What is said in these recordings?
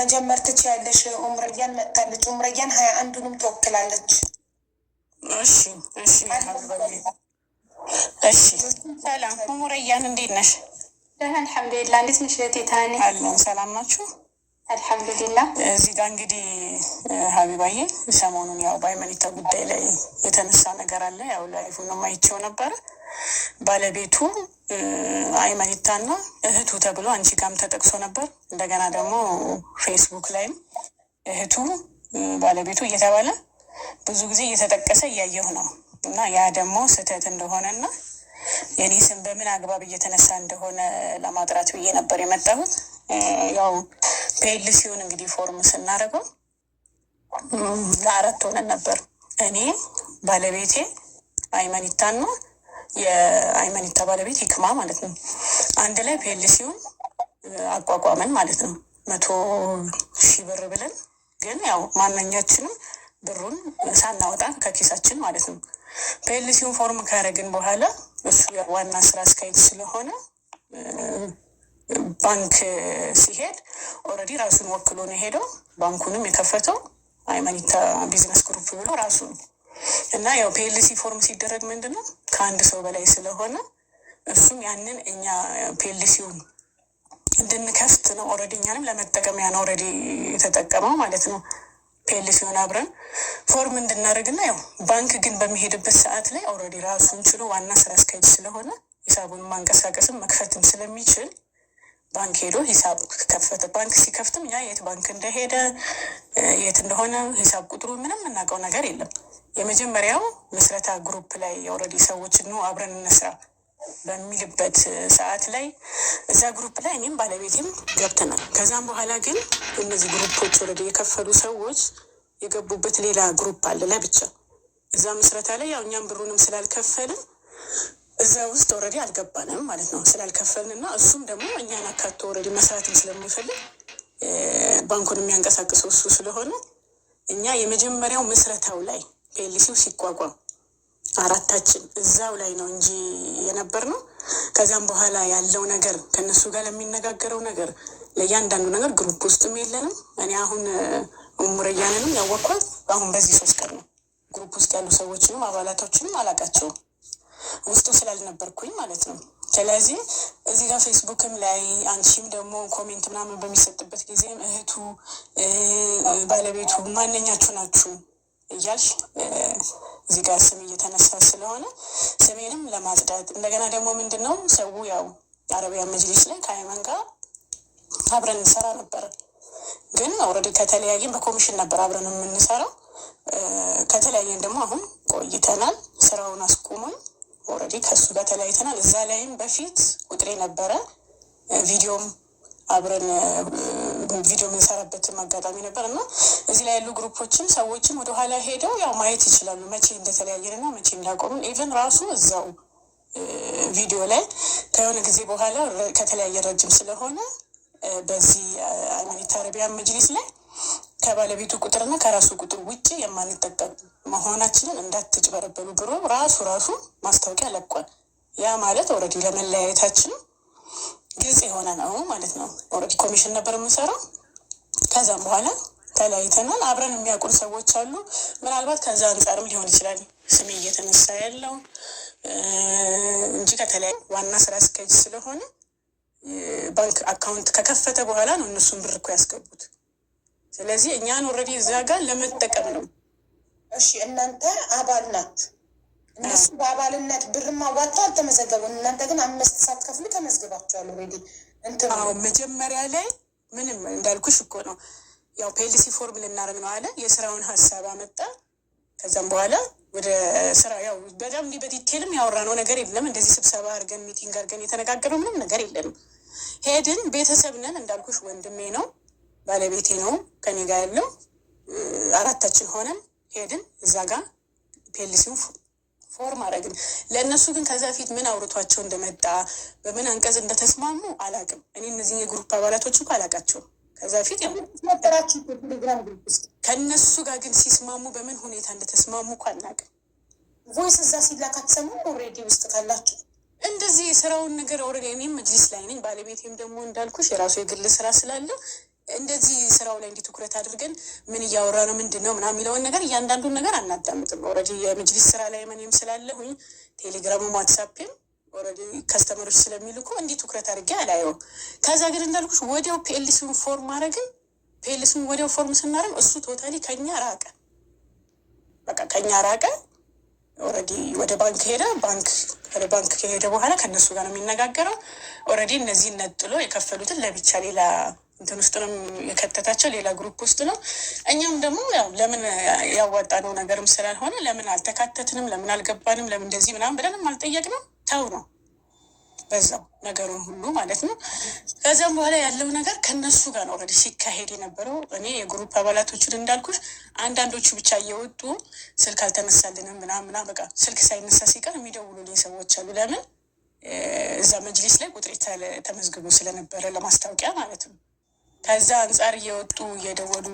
መጀመር ትችያለሽ። ኡምረያን መጥታለች። ኡምረያን 21ዱንም ትወክላለች። እሺ እሺ እሺ። ሰላም ኡምረያን እንዴት ነሽ? ደህና አልሐምዱሊላህ። እንዴት ነሽ እህቴ? አለን ሰላም ናችሁ? አልሐምዱሊላህ። እዚህ ጋር እንግዲህ ሀቢባዬ ሰሞኑን ያው በሃይማኖታ ጉዳይ ላይ የተነሳ ነገር አለ። ያው ላይፉን አይቼው ነበረ። ባለቤቱ ሃይማኖታና እህቱ ተብሎ አንቺ ጋርም ተጠቅሶ ነበር። እንደገና ደግሞ ፌስቡክ ላይም እህቱ ባለቤቱ እየተባለ ብዙ ጊዜ እየተጠቀሰ እያየሁ ነው። እና ያ ደግሞ ስህተት እንደሆነና የኔ ስም በምን አግባብ እየተነሳ እንደሆነ ለማጥራት ብዬ ነበር የመጣሁት። ያው ፒኤልሲውን እንግዲህ ፎርም ስናደርገው ለአራት ሆነን ነበር። እኔ ባለቤቴ ሃይማኖታና የሃይማኖታ ባለቤት ይክማ ማለት ነው። አንድ ላይ ፒኤልሲውን አቋቋመን ማለት ነው። 100,000 ብር ብለን ግን ያው ማንኛችንም ብሩን ሳናወጣ ከኪሳችን ማለት ነው። ፒኤልሲውን ፎርም ካረግን በኋላ እሱ ዋና ስራ አስኪያጅ ስለሆነ ባንክ ሲሄድ ኦልሬዲ ራሱን ወክሎ ነው ሄደው ባንኩንም የከፈተው ሃይማኖታ ቢዝነስ ግሩፕ ብሎ ራሱ ነው። እና ያው ፒኤልሲ ፎርም ሲደረግ ምንድነው ከአንድ ሰው በላይ ስለሆነ እሱም ያንን እኛ ፒኤልሲውን እንድንከፍት ነው ኦልሬዲ እኛንም ለመጠቀሚያ ነው ኦልሬዲ የተጠቀመው ማለት ነው። ፒኤልሲውን አብረን ፎርም እንድናደርግና ያው ባንክ ግን በሚሄድበት ሰዓት ላይ ኦልሬዲ ራሱን ችሎ ዋና ስራ አስኪያጅ ስለሆነ ሂሳቡን ማንቀሳቀስም መክፈትም ስለሚችል ባንክ ሄዶ ሂሳብ ከፈተ። ባንክ ሲከፍትም ያ የት ባንክ እንደሄደ የት እንደሆነ ሂሳብ ቁጥሩ ምንም የምናውቀው ነገር የለም። የመጀመሪያው ምስረታ ግሩፕ ላይ ኦልሬዲ ሰዎች ነው አብረን እንስራ በሚልበት ሰዓት ላይ እዛ ግሩፕ ላይ እኔም ባለቤቴም ገብተናል። ከዛም በኋላ ግን እነዚህ ግሩፖች ኦልሬዲ የከፈሉ ሰዎች የገቡበት ሌላ ግሩፕ አለ ለብቻ። እዛ ምስረታ ላይ ያው እኛም ብሩንም ስላልከፈልን እዛ ውስጥ ኦልሬዲ አልገባንም ማለት ነው ስላልከፈልን እና እሱም ደግሞ እኛን አካቶ ኦልሬዲ መስራትም ስለሚፈልግ ባንኩን የሚያንቀሳቅሰው እሱ ስለሆነ እኛ የመጀመሪያው ምስረታው ላይ ፒኤልሲው ሲቋቋም አራታችን እዛው ላይ ነው እንጂ የነበር ነው። ከዚያም በኋላ ያለው ነገር ከነሱ ጋር ለሚነጋገረው ነገር ለእያንዳንዱ ነገር ግሩፕ ውስጥም የለንም። እኔ አሁን ኡምረያንንም ያወቅኳት አሁን በዚህ 3 ቀን ነው። ግሩፕ ውስጥ ያሉ ሰዎችንም አባላቶችንም አላውቃቸውም ውስጡ ስላልነበርኩኝ ማለት ነው። ስለዚህ እዚህ ጋር ፌስቡክም ላይ አንቺም ደግሞ ኮሜንት ምናምን በሚሰጥበት ጊዜም እህቱ ባለቤቱ ማንኛችሁ ናችሁ እያልሽ እዚህ ጋር ስም እየተነሳ ስለሆነ ስሜንም ለማጽዳት እንደገና ደግሞ ምንድን ነው ሰው ያው አረቢያ መጅሊስ ላይ ከሃይማን ጋር አብረን እንሰራ ነበር። ግን ኦልሬዲ ከተለያየን በኮሚሽን ነበር አብረን የምንሰራው። ከተለያየን ደግሞ አሁን ቆይተናል። ስራውን አስቁመን ኦልሬዲ ከሱ ጋር ተለያይተናል። እዛ ላይም በፊት ቁጥሬ ነበረ ቪዲዮም አብረን ቪዲዮ የምንሰራበትም አጋጣሚ ነበር እና እዚህ ላይ ያሉ ግሩፖችም ሰዎችም ወደኋላ ሄደው ያው ማየት ይችላሉ መቼ እንደተለያየንና መቼ እንዳቆምን። ኢቨን ራሱ እዛው ቪዲዮ ላይ ከሆነ ጊዜ በኋላ ከተለያየ ረጅም ስለሆነ በዚህ ሃይማኖታ አረቢያ መጅሊስ ላይ ከባለቤቱ ቁጥርና ከራሱ ቁጥር ውጭ የማንጠቀም መሆናችንን እንዳትጭበረበሉ ብሎ ራሱ ማስታወቂያ ለቋል። ያ ማለት ኦልሬዲ ለመለያየታችን ግልጽ የሆነ ነው ማለት ነው። ኦልሬዲ ኮሚሽን ነበር የምንሰራው። ከዛም በኋላ ተለያይተናል። አብረን የሚያውቁን ሰዎች አሉ። ምናልባት ከዛ አንጻርም ሊሆን ይችላል ስሜ እየተነሳ ያለው እንጂ ከተለያየ ዋና ስራ አስኪያጅ ስለሆነ ባንክ አካውንት ከከፈተ በኋላ ነው እነሱን ብር እኮ ያስገቡት። ስለዚህ እኛን ኦልሬዲ እዛ ጋር ለመጠቀም ነው። እሺ እናንተ አባል ናት። እነሱ በአባልነት ብር ማዋጣው አልተመዘገቡም። እናንተ ግን 5 ሳትከፍሉ ተመዝግባችኋል ኦልሬዲ። አዎ መጀመሪያ ላይ ምንም እንዳልኩሽ እኮ ነው ያው ፒኤልሲ ፎርም ልናደርግ ነው አለ። የስራውን ሀሳብ አመጣ። ከዛም በኋላ ወደ ስራ ያው በጣም እንዲህ በዲቴልም ያወራነው ነገር የለም። እንደዚህ ስብሰባ አድርገን ሚቲንግ አድርገን የተነጋገረው ምንም ነገር የለንም። ሄድን። ቤተሰብ ነን እንዳልኩሽ፣ ወንድሜ ነው ባለቤቴ ነው ከኔ ጋር ያለው አራታችን ሆነን ሄድን። እዛ ጋር ፒኤልሲውን ፎርም አደረግን። ለእነሱ ግን ከዛ ፊት ምን አውርቷቸው እንደመጣ በምን አንቀጽ እንደተስማሙ አላውቅም። እኔ እነዚህ የግሩፕ አባላቶች እኮ አላውቃቸውም። ከዛ ፊት ያው ነበራችሁ ቴሌግራም ግሩፕ ውስጥ ከእነሱ ጋር ግን ሲስማሙ በምን ሁኔታ እንደተስማሙ እኮ አናውቅም። ቮይስ እዛ ሲላክ አትሰሙም? ኦልሬዲ ውስጥ ካላችሁ እንደዚህ የስራውን ነገር ኦልሬዲ እኔም መጅሊስ ላይ ነኝ። ባለቤቴም ደግሞ እንዳልኩሽ የራሱ የግል ስራ ስላለ እንደዚህ ስራው ላይ እንዲህ ትኩረት አድርገን ምን እያወራ ነው ምንድን ነው ምናምን የሚለውን ነገር እያንዳንዱን ነገር አናዳምጥም። ኦልሬዲ የመጅሊስ ስራ ላይ እኔም ስላለሁኝ ቴሌግራምም ዋትሳፕም ኦልሬዲ ከስተመሮች ስለሚልኩ እንዲህ ትኩረት አድርጌ አላየውም። ከዛ ግን እንዳልኩሽ ወዲያው ፒኤልሲውን ፎርም ማድረግን ፒኤልሲውን ወዲያው ፎርም ስናደርግ እሱ ቶታሊ ከኛ ራቀ። በቃ ከኛ ራቀ። ኦልሬዲ ወደ ባንክ ሄደ። ወደ ባንክ ከሄደ በኋላ ከእነሱ ጋር ነው የሚነጋገረው። ኦልሬዲ እነዚህን ነጥሎ የከፈሉትን ለብቻ ሌላ እንትን ውስጥ ነው የከተታቸው፣ ሌላ ግሩፕ ውስጥ ነው። እኛም ደግሞ ያው ለምን ያዋጣነው ነገርም ስላልሆነ ለምን አልተካተትንም፣ ለምን አልገባንም፣ ለምን እንደዚህ ምናምን ብለንም አልጠየቅንም። ተው ነው በዛው ነገሩን ሁሉ ማለት ነው። ከዚያም በኋላ ያለው ነገር ከነሱ ጋር ነው ኦልሬዲ ሲካሄድ የነበረው። እኔ የግሩፕ አባላቶችን እንዳልኩሽ አንዳንዶቹ ብቻ እየወጡ ስልክ አልተነሳልንም ምናምና በቃ ስልክ ሳይነሳ ሲቀር የሚደውሉልኝ ሰዎች አሉ። ለምን እዛ መጅሊስ ላይ ቁጥሬ ተመዝግቦ ስለነበረ ለማስታወቂያ ማለት ነው። ከዛ አንጻር እየወጡ እየደወሉ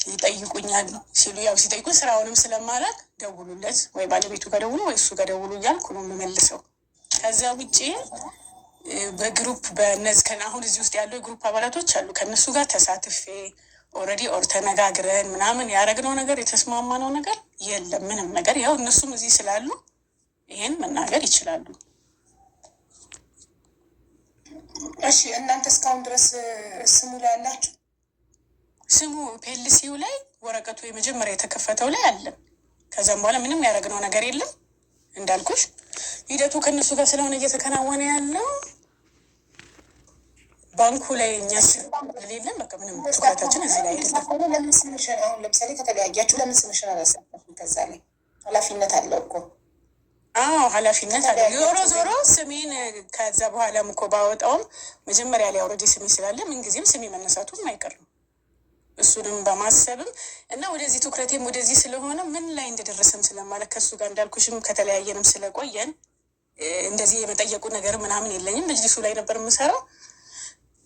ይጠይቁኛል። ሲሉ ያው ሲጠይቁ ስራውንም ስለማላቅ ደውሉለት፣ ወይ ባለቤቱ ጋር ደውሉ ወይ እሱ ጋር ደውሉ እያልኩ ነው የምመልሰው። ከዛ ውጭ በግሩፕ በነዚህ አሁን እዚህ ውስጥ ያሉ የግሩፕ አባላቶች አሉ። ከእነሱ ጋር ተሳትፌ ኦልሬዲ ተነጋግረን ምናምን ያደረግነው ነገር የተስማማነው ነገር የለም ምንም ነገር። ያው እነሱም እዚህ ስላሉ ይሄን መናገር ይችላሉ። እሺ እናንተ እስካሁን ድረስ ስሙ ላይ ያላችሁ? ስሙ ፒኤልሲው ላይ ወረቀቱ የመጀመሪያ የተከፈተው ላይ አለ። ከዛም በኋላ ምንም ያደረግነው ነገር የለም። እንዳልኩሽ ሂደቱ ከእነሱ ጋር ስለሆነ እየተከናወነ ያለው ባንኩ ላይ እኛ የለም። በቃ ምንም ትኩረታችን እዚህ ላይ አይደለም። ለምን ስምሽን አሁን ለምሳሌ ከተለያያችሁ ለምን ስምሽን አላሰፋም? ከዛ ላይ ኃላፊነት አለው እኮ። አዎ ኃላፊነት አለ። ዞሮ ዞሮ ስሜን ከዛ በኋላም እኮ ባወጣውም መጀመሪያ ላይ ኦልሬዲ ስሜ ስላለ ምንጊዜም ስሜ መነሳቱም አይቀርም። እሱንም በማሰብም እና ወደዚህ ትኩረቴም ወደዚህ ስለሆነ ምን ላይ እንደደረሰም ስለማለት ከእሱ ጋር እንዳልኩሽም ከተለያየንም ስለቆየን እንደዚህ የመጠየቁ ነገር ምናምን የለኝም። መጅሊሱ ላይ ነበር የምሰራው።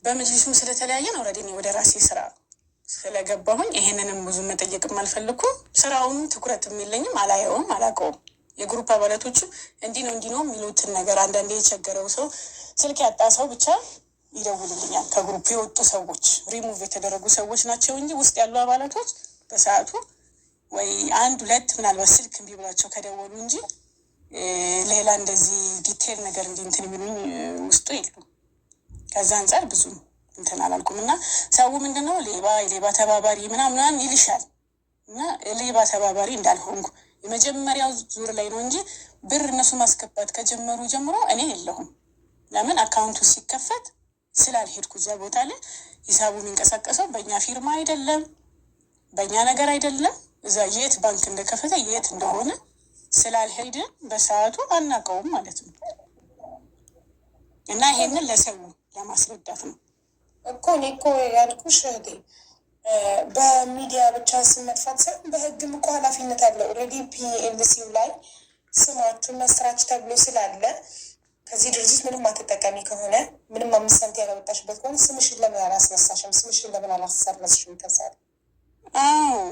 በመጅሊሱም ስለተለያየን ኦልሬዲ እኔ ወደ ራሴ ስራ ስለገባሁኝ ይሄንንም ብዙ መጠየቅም አልፈልኩም። ስራውን ትኩረትም የለኝም፣ አላየውም፣ አላውቀውም። የግሩፕ አባላቶቹ እንዲህ ነው የሚሉትን ነገር አንዳንዴ የቸገረው ሰው ስልክ ያጣ ሰው ብቻ ይደውልልኛል። ከግሩፕ የወጡ ሰዎች ሪሙቭ የተደረጉ ሰዎች ናቸው እንጂ ውስጥ ያሉ አባላቶች በሰዓቱ ወይ አንድ ሁለት ምናልባት ስልክ እምቢ ብሏቸው ከደወሉ እንጂ ሌላ እንደዚህ ዲቴል ነገር እንትን የሚሉኝ ውስጡ የሉም። ከዛ አንጻር ብዙ እንትን አላልኩም። እና ሰው ምንድነው የሌባ ተባባሪ ምናምን ይልሻል። እና ሌባ ተባባሪ እንዳልሆንኩ የመጀመሪያው ዙር ላይ ነው እንጂ ብር እነሱ ማስገባት ከጀመሩ ጀምሮ እኔ የለሁም። ለምን አካውንቱ ሲከፈት ስላልሄድኩ እዛ ቦታ ላይ ሂሳቡ የሚንቀሳቀሰው በእኛ ፊርማ አይደለም፣ በእኛ ነገር አይደለም። እዛ የት ባንክ እንደከፈተ የት እንደሆነ ስላልሄድን በሰዓቱ አናውቀውም ማለት ነው። እና ይሄንን ለሰው ለማስረዳት ነው እኮ እኔ እኮ ያልኩሽ እህቴ። በሚዲያ ብቻ ስም መጥፋት ሳይሆን በህግም እኮ ኃላፊነት አለው። ኦልሬዲ ፒኤልሲው ላይ ስማችሁን መስራች ተብሎ ስላለ ከዚህ ድርጅት ምንም አትጠቀሚ ከሆነ ምንም 5 ሳንቲም ያላወጣሽበት ከሆነ ስምሽን ለምን አላስነሳሽም? ስምሽን ለምን አላሰርነስሽም? ከዛል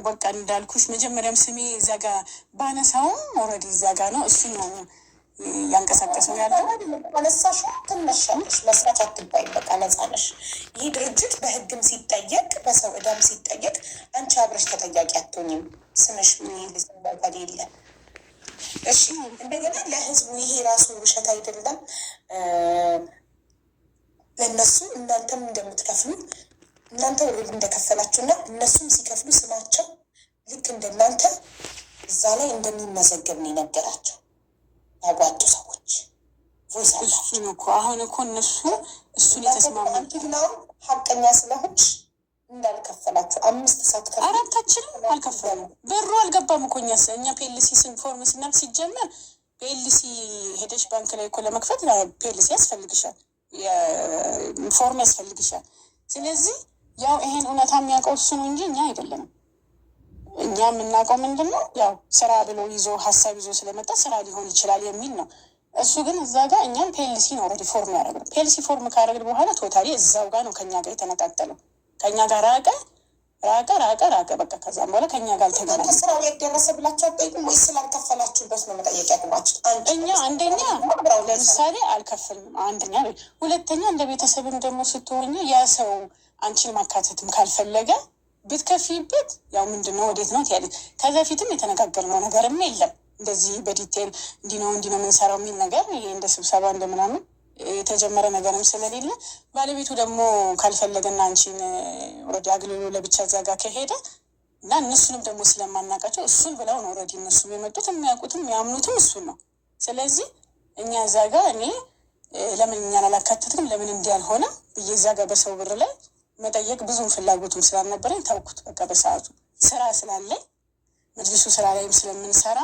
በቃ እንዳልኩሽ መጀመሪያም ስሜ እዛ ጋ ባነሳውም ኦልሬዲ እዛ ጋ ነው እሱ ነው ያንቀሳቀሰው ያለው። አነሳሽ ትነሻለሽ፣ መስራት አትባይ። በቃ ነፃ ነሽ። ይህ ድርጅት በህግም ሲጠየቅ በሰው እዳም ሲጠየቅ አንቺ አብረሽ ተጠያቂ አትሆኝም። ስምሽ ፒኤልሲ ባል የለም። እሺ እንደገና ለህዝቡ ይሄ ራሱ ውሸት አይደለም። ለእነሱ እናንተም እንደምትከፍሉ እናንተ ወደ እንደከፈላችሁና እነሱም ሲከፍሉ ስማቸው ልክ እንደናንተ እዛ ላይ እንደሚመዘገብ ነው የነገራቸው ያጓጡ ሰዎች ቮይስ አላቸው እኮ። አሁን እኮ እነሱ እሱን የተስማማንትናው ሀቀኛ ስለሆንሽ እንዳልከፈላችሁ 5 ሰዓት ከፍል አራታችንም አልከፈሉም። ብሩ አልገባም እኮ እኛ ፒኤልሲ ፎርም ስናል ሲጀመር ፒኤልሲ ሄደሽ ባንክ ላይ እኮ ለመክፈት ፒኤልሲ ያስፈልግሻል፣ ፎርም ያስፈልግሻል። ስለዚህ ያው ይሄን እውነታ የሚያውቀው እሱ ነው እንጂ እኛ አይደለንም። እኛ የምናውቀው ምንድን ነው ያው ስራ ብሎ ይዞ ሀሳብ ይዞ ስለመጣ ስራ ሊሆን ይችላል የሚል ነው። እሱ ግን እዛ ጋር እኛም ፒኤልሲ ነው ኦልሬዲ ፎርም ያደረግነው። ፒኤልሲ ፎርም ካደረግን በኋላ ቶታሊ እዛው ጋር ነው ከኛ ጋር የተነጣጠለው። ከኛ ጋር ራቀ። ራቀ በቃ ከዛም በኋላ ከኛ ጋር አልተገናኘም። ስራው የደረሰ ብላችሁ አትጠይቁም ወይ? ስላልከፈላችሁበት ነው መጠየቅ ያለባችሁ። እኛ አንደኛ ለምሳሌ አልከፈልንም፣ አንደኛ። ሁለተኛ እንደ ቤተሰብም ደግሞ ስትሆኝ ያ ሰው አንቺን ማካተትም ካልፈለገ ብትከፊበት ያው ምንድነው ወዴት ነው ያለ። ከዛ ፊትም የተነጋገርነው ነገርም የለም እንደዚህ በዲቴል እንዲህ ነው የምንሰራው የሚል ነገር ይሄ እንደ ስብሰባ እንደምናምን የተጀመረ ነገርም ስለሌለ ባለቤቱ ደግሞ ካልፈለገና አንቺን ወደ አግልሎ ለብቻ እዛ ጋር ከሄደ እና እነሱንም ደግሞ ስለማናውቃቸው እሱን ብለው ነው ወረዲ እነሱ የመጡት የሚያውቁትም የሚያምኑትም እሱን ነው። ስለዚህ እኛ እዛ ጋር እኔ ለምን እኛን አላካተትም ለምን እንዲህ አልሆነ ብዬ እዛ ጋር በሰው ብር ላይ መጠየቅ ብዙም ፍላጎቱም ስላልነበረኝ ታውኩት። በቃ በሰዓቱ ስራ ስላለኝ መጅልሱ ስራ ላይም ስለምንሰራ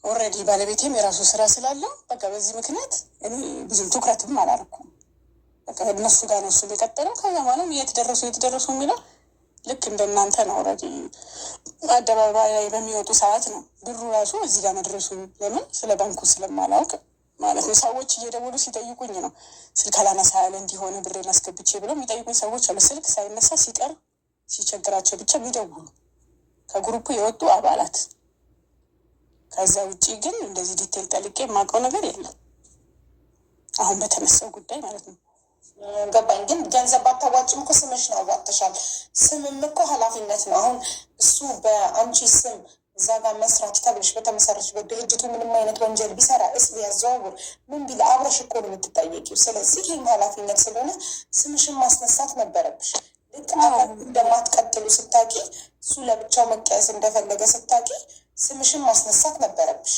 ኦልሬዲ ባለቤቴም የራሱ ስራ ስላለው በቃ በዚህ ምክንያት እኔ ብዙም ትኩረትም አላደረኩም። በቃ እነሱ ጋር ነው እሱ የቀጠለው። ከዛ በኋላም የት ደረሱ የሚለው ልክ እንደናንተ ነው። ኦልሬዲ አደባባይ ላይ በሚወጡ ሰዓት ነው ብሩ ራሱ እዚህ ጋር መድረሱ። ለምን ስለ ባንኩ ስለማላውቅ ማለት ነው። ሰዎች እየደወሉ ሲጠይቁኝ ነው ስልክ አላነሳ ያለ እንዲሆነ ብሬን አስገብቼ ብለው የሚጠይቁኝ ሰዎች አሉ። ስልክ ሳይነሳ ሲቀር ሲቸግራቸው ብቻ የሚደውሉ ከግሩፑ የወጡ አባላት። ከዛ ውጭ ግን እንደዚህ ዲቴል ጠልቄ የማውቀው ነገር የለም አሁን በተነሳው ጉዳይ ማለት ነው። ገባኝ። ግን ገንዘብ ባታዋጭም እኮ ስምሽ ነው አዋጥተሻል። ስምም እኮ ኃላፊነት ነው። አሁን እሱ በአንቺ ስም እዛ ጋር መስራት ተብለሽ በተመሰረችበት ድርጅቱ ምንም አይነት ወንጀል ቢሰራ ቢያዘዋውር ምን ቢል አብረሽ እኮ ነው የምትጠየቂው። ስለዚህ ይህም ኃላፊነት ስለሆነ ስምሽን ማስነሳት ነበረብሽ። ልክ እንደማትቀጥሉ ስታቂ እሱ ለብቻው መቀየስ እንደፈለገ ስታቂ ስምሽን ማስነሳት ነበረብሽ።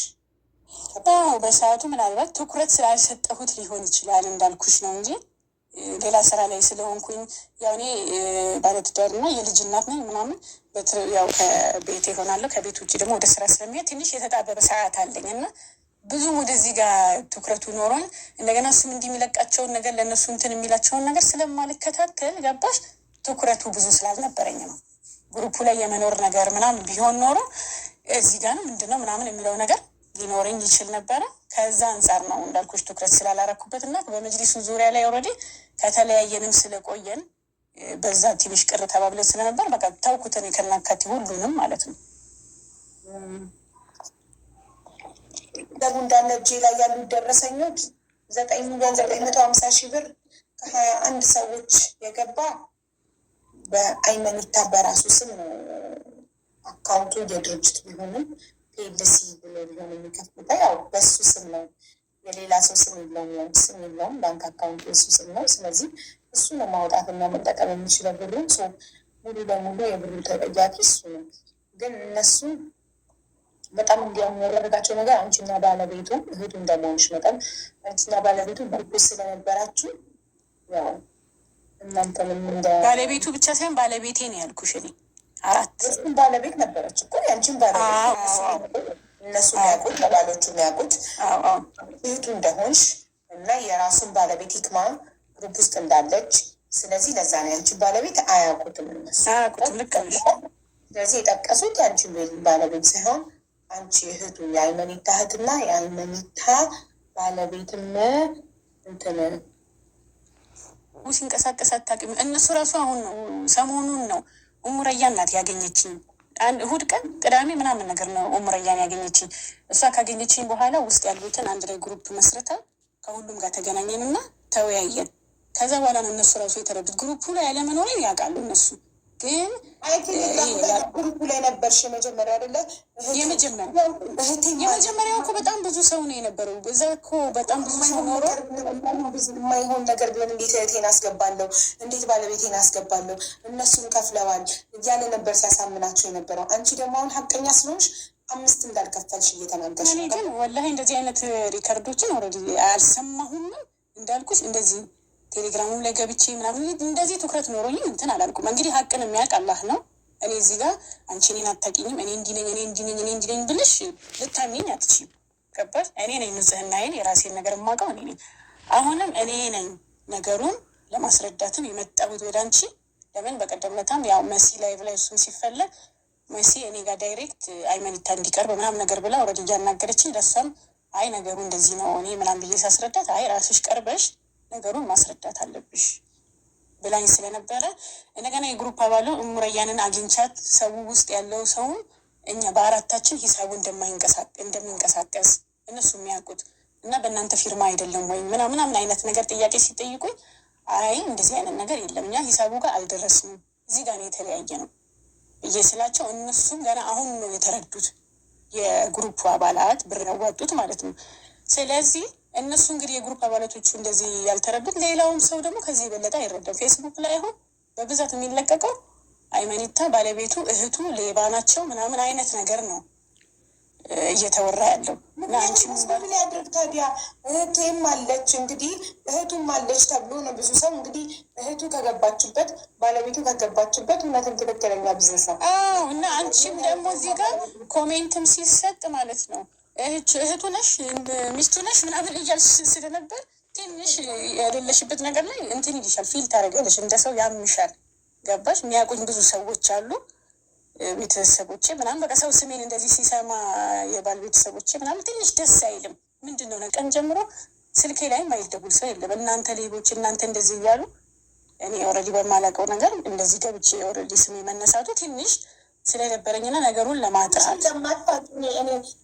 በሰዓቱ ምናልባት ትኩረት ስላልሰጠሁት ሊሆን ይችላል እንዳልኩሽ ነው እንጂ ሌላ ስራ ላይ ስለሆንኩኝ ያው እኔ ባለትዳርና የልጅ እናት ነኝ ምናምን ያው ከቤት ይሆናለሁ። ከቤት ውጭ ደግሞ ወደ ስራ ስለሚሄድ ትንሽ የተጣበበ ሰዓት አለኝ እና ብዙም ወደዚህ ጋር ትኩረቱ ኖሮኝ እንደገና እሱም እንዲህ የሚለቃቸውን ነገር ለእነሱ እንትን የሚላቸውን ነገር ስለማልከታተል ገባሽ ትኩረቱ ብዙ ስላልነበረኝ ነው። ግሩፑ ላይ የመኖር ነገር ምናምን ቢሆን ኖሮ እዚህ ጋር ነው ምንድነው ምናምን የሚለው ነገር ሊኖረኝ ይችል ነበረ። ከዛ አንጻር ነው እንዳልኩሽ ትኩረት ስላላረኩበት እና በመጅሊሱ ዙሪያ ላይ ኦልሬዲ ከተለያየንም ስለቆየን በዛ ትንሽ ቅር ተባብለን ስለነበር በቃ ታውኩትን ከናካቴ ሁሉንም ማለት ነው። ደቡ እንዳለ እጄ ላይ ያሉት ደረሰኞች 9,950,000 ብር ከ21 ሰዎች የገባ በአይመኒታ በራሱ ስም አካውንቱ የድርጅት ቢሆንም ፒኤልሲ ብሎ ሊሆን የሚከፍሉት ያው በሱ ስም ነው። የሌላ ሰው ስም የለውም፣ የአንድ ስም የለውም። ባንክ አካውንቱ የሱ ስም ነው። ስለዚህ እሱ ነው ማውጣትና መጠቀም የሚችለው ብሩን። ሙሉ በሙሉ የብሩ ተጠያቂ እሱ ነው። ግን እነሱ በጣም እንዲያውም ያደረጋቸው ነገር አንቺና ባለቤቱ እህቱ እንደመሆንሽ መጠን አንቺና ባለቤቱ ብርቁ ስለነበራችሁ ያው እናንተንም እንደ ባለቤቱ ብቻ ሳይሆን ባለቤቴ ነው ያልኩሽ እኔ 4 እሱም ባለቤት ነበረች እኮ ያንቺን ባለቤት እነሱ የሚያውቁት ለባሎቹ የሚያውቁት እህቱ እንደሆንሽ እና የራሱን ባለቤት ሂክማ ግሩፕ ውስጥ እንዳለች። ስለዚህ ለዛ ነው ያንቺን ባለቤት አያውቁትም እነሱ አያውቁትም። ልክ ነሽ። ስለዚህ የጠቀሱት ያንቺን ባለቤት ሳይሆን አንቺ እህቱ የአይመኒታ እህትና የአይመኒታ ባለቤትም እንትን ሲንቀሳቀስ አታውቂም። እነሱ ራሱ አሁን ነው ሰሞኑን ነው ኡሙረያን ናት ያገኘችኝ። አንድ እሑድ ቀን ቅዳሜ ምናምን ነገር ነው ኡሙረያን ያገኘችኝ። እሷ ካገኘችኝ በኋላ ውስጥ ያሉትን አንድ ላይ ግሩፕ መስርታ ከሁሉም ጋር ተገናኘን እና ተወያየን። ከዛ በኋላ ነው እነሱ ራሱ የተረዱት። ግሩፑ ላይ ያለመኖሬን ያውቃሉ እነሱ ግን ግሩፑ ላይ ነበርሽ የመጀመሪያ አይደለ? የመጀመሪያው እኮ በጣም ብዙ ሰው ነው የነበረው። እዛ እኮ በጣም ብዙ ሰው ኖሮ የማይሆን ነገር ቢሆን እንዴት እህቴን አስገባለሁ፣ እንዴት ባለቤቴን አስገባለሁ፣ እነሱን ከፍለዋል እያለ ነበር ሲያሳምናቸው የነበረው። አንቺ ደግሞ አሁን ሀቀኛ ስለሆንሽ 5 እንዳልከፈልሽ እየተናገርሽ ነው። ግን ወላሂ እንደዚህ አይነት ሪከርዶችን ኦልሬዲ አልሰማሁም። እንዳልኩሽ እንደዚህ ቴሌግራሙ ላይ ገብቼ ምናምን እንደዚህ ትኩረት ኖሮኝም እንትን አላልኩም። እንግዲህ ሀቅን የሚያውቅ አላህ ነው። እኔ እዚህ ጋር አንቺ እኔን አታውቂኝም፣ እኔ እንዲህ ነኝ ብልሽ ልታምኚኝ አትችይም። ገባሽ? እኔ ነኝ ንጽህናዬን የራሴን ነገር የማውቀው እኔ ነኝ። አሁንም እኔ ነኝ ነገሩን ለማስረዳትም የመጣሁት ወደ አንቺ። ለምን በቀደምነታም ያው መሲ ላይቭ ላይ እሱም ሲፈለግ መሲ እኔ ጋር ዳይሬክት አይመኒታ እንዲቀርብ ምናምን ነገር ብላ ወረድ እያናገረችኝ፣ ለሷም አይ ነገሩ እንደዚህ ነው እኔ ምናምን ብዬ ሳስረዳት አይ ራስሽ ቀርበሽ ነገሩን ማስረዳት አለብሽ ብላኝ ስለነበረ እንደገና የግሩፕ አባሉ እሙረያንን አግኝቻት ሰው ውስጥ ያለው ሰውም እኛ በአራታችን ሂሳቡ እንደሚንቀሳቀስ እነሱ የሚያውቁት እና በእናንተ ፊርማ አይደለም ወይም ምናምን አይነት ነገር ጥያቄ ሲጠይቁኝ አይ እንደዚህ አይነት ነገር የለም እኛ ሂሳቡ ጋር አልደረስንም እዚህ ጋር ነው የተለያየ ነው ብዬ ስላቸው እነሱም ገና አሁን ነው የተረዱት የግሩፕ አባላት ብር ያዋጡት ማለት ነው። ስለዚህ እነሱ እንግዲህ የግሩፕ አባላቶቹ እንደዚህ ያልተረዱት ሌላውም ሰው ደግሞ ከዚህ የበለጠ አይረዳም። ፌስቡክ ላይ አሁን በብዛት የሚለቀቀው አይመኒታ ባለቤቱ እህቱ ሌባ ናቸው ምናምን አይነት ነገር ነው እየተወራ ያለው እና አንቺ ምን ያድርግ ታዲያ? እህቴም አለች እንግዲህ እህቱም አለች ተብሎ ነው ብዙ ሰው እንግዲህ እህቱ ከገባችበት ባለቤቱ ከገባችበት እውነትም ትክክለኛ ቢዝነስ ነው። እና አንቺም ደግሞ እዚህ ጋር ኮሜንትም ሲሰጥ ማለት ነው እህቱ ነሽ ሚስቱ ነሽ ምናምን እያልሽ ስለነበር ትንሽ የሌለሽበት ነገር ላይ እንትን ይልሻል፣ ፊል ታደርጊያለሽ፣ እንደ ሰው ያምሻል። ገባሽ? የሚያውቁኝ ብዙ ሰዎች አሉ ቤተሰቦቼ ምናምን በቃ ሰው ስሜን እንደዚህ ሲሰማ የባል ቤተሰቦቼ ምናምን ትንሽ ደስ አይልም። ምንድን ነው ቀን ጀምሮ ስልኬ ላይ ማይደውል ሰው የለም። እናንተ ሌቦች እናንተ እንደዚህ እያሉ እኔ ኦልሬዲ በማላውቀው ነገር እንደዚህ ገብቼ ኦልሬዲ ስሜ መነሳቱ ትንሽ ስለነበረኝና ነገሩን ለማጥራት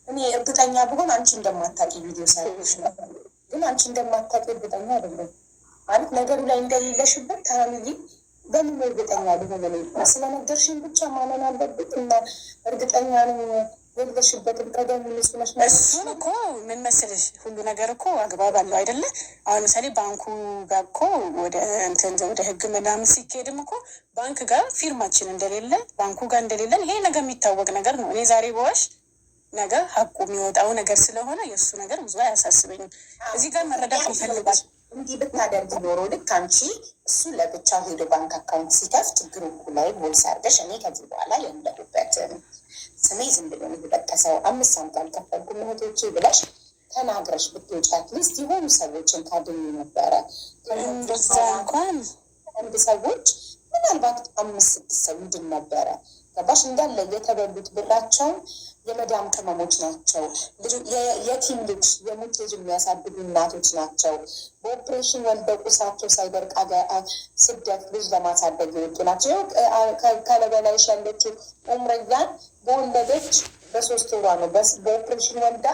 እኔ እርግጠኛ ብሆን አንቺ እንደማታውቂ ቪዲዮ ሳይሆንሽ ነበር፣ ግን አንቺ እንደማታውቂ እርግጠኛ አይደለም ማለት ነገሩ ላይ እንደሌለሽበት ታምይ በምን እርግጠኛ ሊሆን ስለነገርሽኝ ብቻ ማመን አለብኝ እና እርግጠኛ ነው የለሽበትም። ቀደም ምስለሽ እሱን እኮ ምን መሰለሽ ሁሉ ነገር እኮ አግባብ አለው አይደለ? አሁን ምሳሌ ባንኩ ጋር እኮ ወደ ህግ ምናምን ሲካሄድም እኮ ባንክ ጋር ፊርማችን እንደሌለ ባንኩ ጋር እንደሌለን ይሄ ነገር የሚታወቅ ነገር ነው። እኔ ዛሬ በዋሽ ነገር ሀቁ የሚወጣው ነገር ስለሆነ የእሱ ነገር ብዙ አያሳስበኝም። እዚህ ጋር መረዳት ይፈልጋል። እንዲህ ብታደርግ ኖሮ ልክ አንቺ እሱ ለብቻ ሄዶ ባንክ አካውንት ሲከፍት ግሩፕ ላይ ቦልስ አድርገሽ እኔ ከዚህ በኋላ የለሁበት ስሜ ዝም ብሎ የሚጠቀሰው 5 ሳንቲም አልከፈልኩም እህቶቼ ብለሽ ተናግረሽ ብትወጪ አትሊስት የሆኑ ሰዎችን ታድኝ ነበረ። እንደዛ እንኳን አንድ ሰዎች ምናልባት 5-6 ሰው ይድን ነበረ። ገባሽ? እንዳለ የተበሉት ብራቸውን የመዳም ቅመሞች ናቸው። የቲም ልጅ የሙት ልጅ የሚያሳድጉ እናቶች ናቸው። በኦፕሬሽን ወልደው ቁሳቸው ሳይደርቅ ስደት ልጅ ለማሳደግ የወጡ ናቸው። ከለበላይሽ ያለችው ኡምረያን በወለደች በ3 ወሯ ነው። በኦፕሬሽን ወልዳ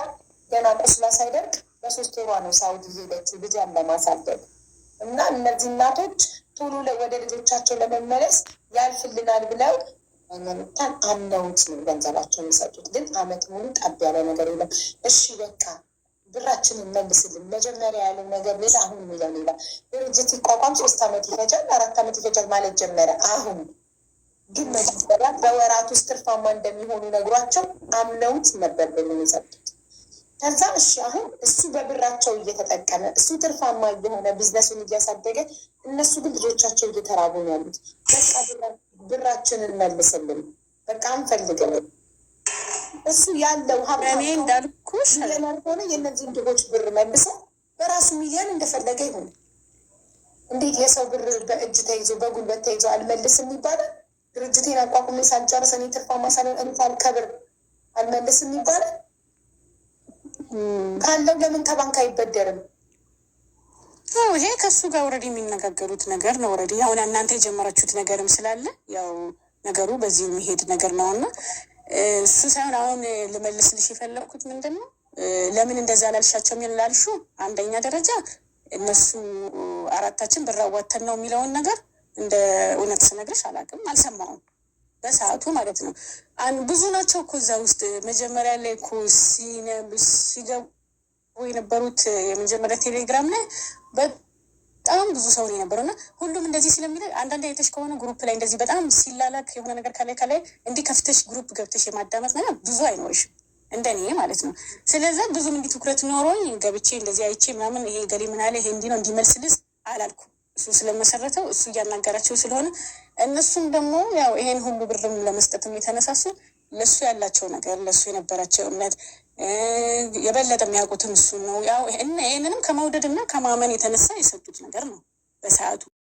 ገና ቁስላ ሳይደርቅ በ3 ወሯ ነው ሳውዲ ሄደችው ልጇን ለማሳደግ እና እነዚህ እናቶች ቶሎ ወደ ልጆቻቸው ለመመለስ ያልፍልናል ብለው አይመኒታን አምነውት ነው ገንዘባቸው የሚሰጡት። ግን አመት ሙሉ ጠብ ያለ ነገር የለም። እሺ በቃ ብራችንን መልስልን መጀመሪያ ያለው ነገር ሌላ፣ አሁን የሚለው ሌላ። ድርጅት ይቋቋም 3 ዓመት ይፈጃል 4 ዓመት ይፈጃል ማለት ጀመረ። አሁን ግን መጀመሪያ በወራት ውስጥ ትርፋማ እንደሚሆኑ ነግሯቸው አምነውት ነበር በሚሰጡት። ከዛ እሺ አሁን እሱ በብራቸው እየተጠቀመ እሱ ትርፋማ እየሆነ ቢዝነሱን እያሳደገ እነሱ ግን ልጆቻቸው እየተራቡ ነው ያሉት። በቃ ብራችንን መልስልን በቃ አንፈልግም። እሱ ያለው እኔ እንዳልኩሽ ሆነ የእነዚህን ድሆች ብር መልሰው በራሱ ሚሊዮን እንደፈለገ ይሁን። እንዴት የሰው ብር በእጅ ተይዞ በጉልበት ተይዞ አልመልስም ይባላል? ድርጅቴን አቋቁሜ ሳልጨርስ እኔ ትርፋማ ሳልከብር አልመልስም ይባላል? ካለው ለምን ከባንክ አይበደርም? ይሄ ከሱ ጋር ኦልሬዲ የሚነጋገሩት ነገር ነው። ኦልሬዲ አሁን እናንተ የጀመራችሁት ነገርም ስላለ ያው ነገሩ በዚህ የሚሄድ ነገር ነው እና እሱ ሳይሆን አሁን ልመልስልሽ የፈለግኩት ምንድን ነው ለምን እንደዛ ላልሻቸው ላልሹ፣ አንደኛ ደረጃ እነሱ አራታችን ብር አዋተን ነው የሚለውን ነገር እንደ እውነት ስነግርሽ አላውቅም፣ አልሰማሁም በሰዓቱ ማለት ነው። ብዙ ናቸው እኮ እዛ ውስጥ መጀመሪያ ላይ እኮ ሲገቡ የነበሩት የመጀመሪያ ቴሌግራም ላይ በጣም ብዙ ሰው ነው የነበረው እና ሁሉም እንደዚህ ስለሚለ አንዳንድ አይተሽ ከሆነ ግሩፕ ላይ እንደዚህ በጣም ሲላላክ የሆነ ነገር ከላይ እንዲህ ከፍተሽ ግሩፕ ገብተሽ የማዳመጥ ነገር ብዙ አይኖርሽም እንደኔ ማለት ነው። ስለዛ ብዙም እንዲህ ትኩረት ኖሮኝ ገብቼ እንደዚህ አይቼ ምናምን ይሄ ገሌ ምን አለ ይሄ እንዲህ ነው እንዲመልስልስ አላልኩም። እሱ ስለመሰረተው እሱ እያናገራቸው ስለሆነ እነሱም ደግሞ ያው ይሄን ሁሉ ብርም ለመስጠትም የተነሳሱ ለእሱ ያላቸው ነገር ለእሱ የነበራቸው እምነት የበለጠ የሚያውቁትም እሱ ነው። ያው ይህንንም ከመውደድ እና ከማመን የተነሳ የሰጡት ነገር ነው በሰዓቱ።